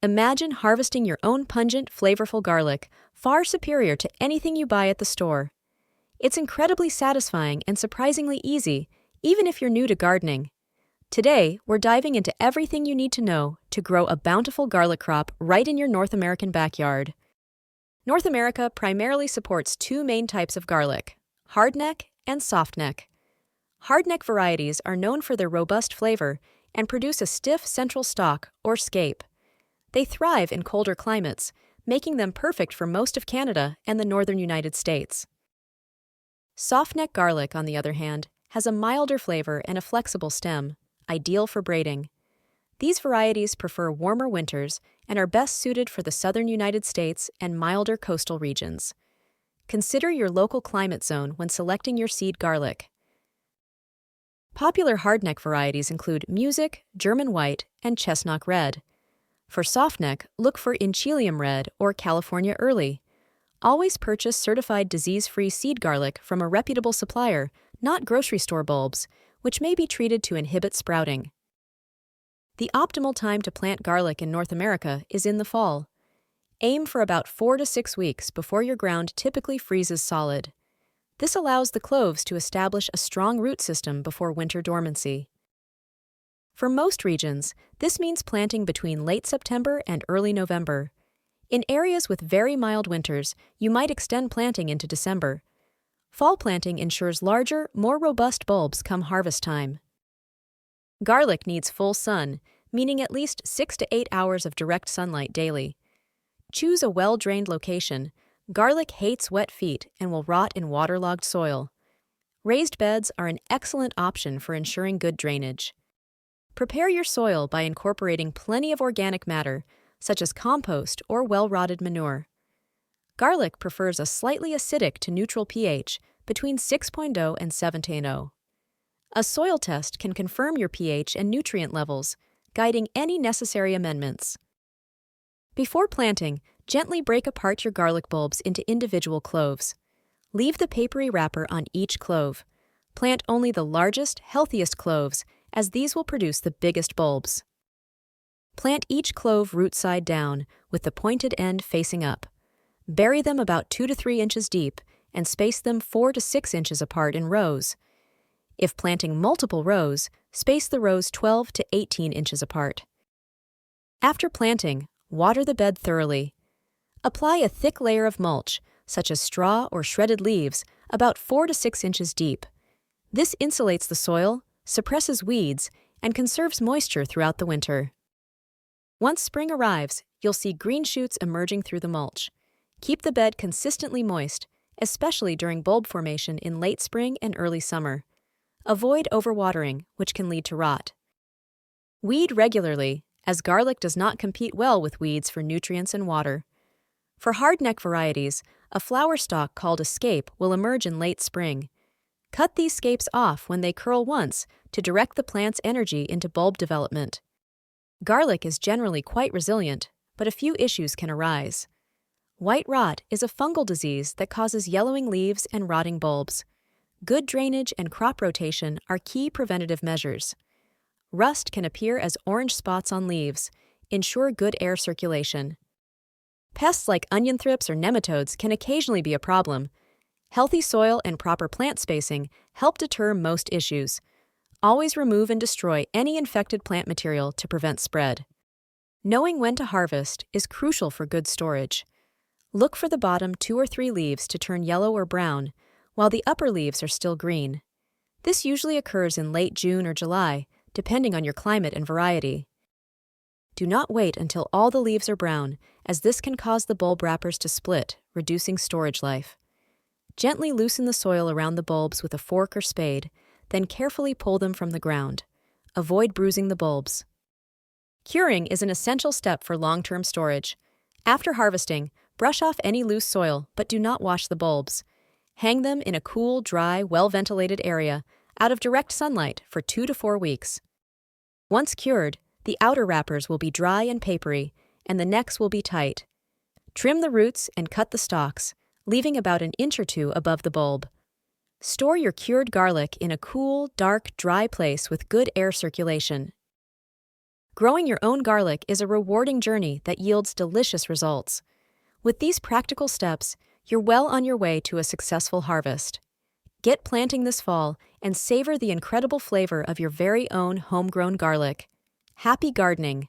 Imagine harvesting your own pungent, flavorful garlic, far superior to anything you buy at the store. It's incredibly satisfying and surprisingly easy, even if you're new to gardening. Today, we're diving into everything you need to know to grow a bountiful garlic crop right in your North American backyard. North America primarily supports two main types of garlic: hardneck and softneck. Hardneck varieties are known for their robust flavor and produce a stiff central stalk or scape. They thrive in colder climates, making them perfect for most of Canada and the northern United States. Softneck garlic, on the other hand, has a milder flavor and a flexible stem, ideal for braiding. These varieties prefer warmer winters and are best suited for the southern United States and milder coastal regions. Consider your local climate zone when selecting your seed garlic. Popular hardneck varieties include Music, German White, and Chestnut Red. For softneck, look for Inchilium Red or California Early. Always purchase certified disease-free seed garlic from a reputable supplier, not grocery store bulbs, which may be treated to inhibit sprouting. The optimal time to plant garlic in North America is in the fall. Aim for about 4 to 6 weeks before your ground typically freezes solid. This allows the cloves to establish a strong root system before winter dormancy. For most regions, this means planting between late September and early November. In areas with very mild winters, you might extend planting into December. Fall planting ensures larger, more robust bulbs come harvest time. Garlic needs full sun, meaning at least 6 to 8 hours of direct sunlight daily. Choose a well-drained location. Garlic hates wet feet and will rot in waterlogged soil. Raised beds are an excellent option for ensuring good drainage. Prepare your soil by incorporating plenty of organic matter, such as compost or well-rotted manure. Garlic prefers a slightly acidic to neutral pH between 6.0 and 7.0. A soil test can confirm your pH and nutrient levels, guiding any necessary amendments. Before planting, gently break apart your garlic bulbs into individual cloves. Leave the papery wrapper on each clove. Plant only the largest, healthiest cloves, as these will produce the biggest bulbs. Plant each clove root side down, with the pointed end facing up. Bury them about 2 to 3 inches deep and space them 4 to 6 inches apart in rows. If planting multiple rows, space the rows 12 to 18 inches apart. After planting, water the bed thoroughly. Apply a thick layer of mulch, such as straw or shredded leaves, about 4 to 6 inches deep. This insulates the soil, suppresses weeds, and conserves moisture throughout the winter. Once spring arrives, you'll see green shoots emerging through the mulch. Keep the bed consistently moist, especially during bulb formation in late spring and early summer. Avoid overwatering, which can lead to rot. Weed regularly, as garlic does not compete well with weeds for nutrients and water. For hardneck varieties, a flower stalk called a scape will emerge in late spring. Cut these scapes off when they curl once to direct the plant's energy into bulb development. Garlic is generally quite resilient, but a few issues can arise. White rot is a fungal disease that causes yellowing leaves and rotting bulbs. Good drainage and crop rotation are key preventative measures. Rust can appear as orange spots on leaves. Ensure good air circulation. Pests like onion thrips or nematodes can occasionally be a problem. Healthy soil and proper plant spacing help deter most issues. Always remove and destroy any infected plant material to prevent spread. Knowing when to harvest is crucial for good storage. Look for the bottom 2 or 3 leaves to turn yellow or brown, while the upper leaves are still green. This usually occurs in late June or July, depending on your climate and variety. Do not wait until all the leaves are brown, as this can cause the bulb wrappers to split, reducing storage life. Gently loosen the soil around the bulbs with a fork or spade, then carefully pull them from the ground. Avoid bruising the bulbs. Curing is an essential step for long-term storage. After harvesting, brush off any loose soil, but do not wash the bulbs. Hang them in a cool, dry, well-ventilated area, out of direct sunlight for 2 to 4 weeks. Once cured, the outer wrappers will be dry and papery, and the necks will be tight. Trim the roots and cut the stalks, leaving about an inch or 2 above the bulb. Store your cured garlic in a cool, dark, dry place with good air circulation. Growing your own garlic is a rewarding journey that yields delicious results. With these practical steps, you're well on your way to a successful harvest. Get planting this fall and savor the incredible flavor of your very own homegrown garlic. Happy gardening!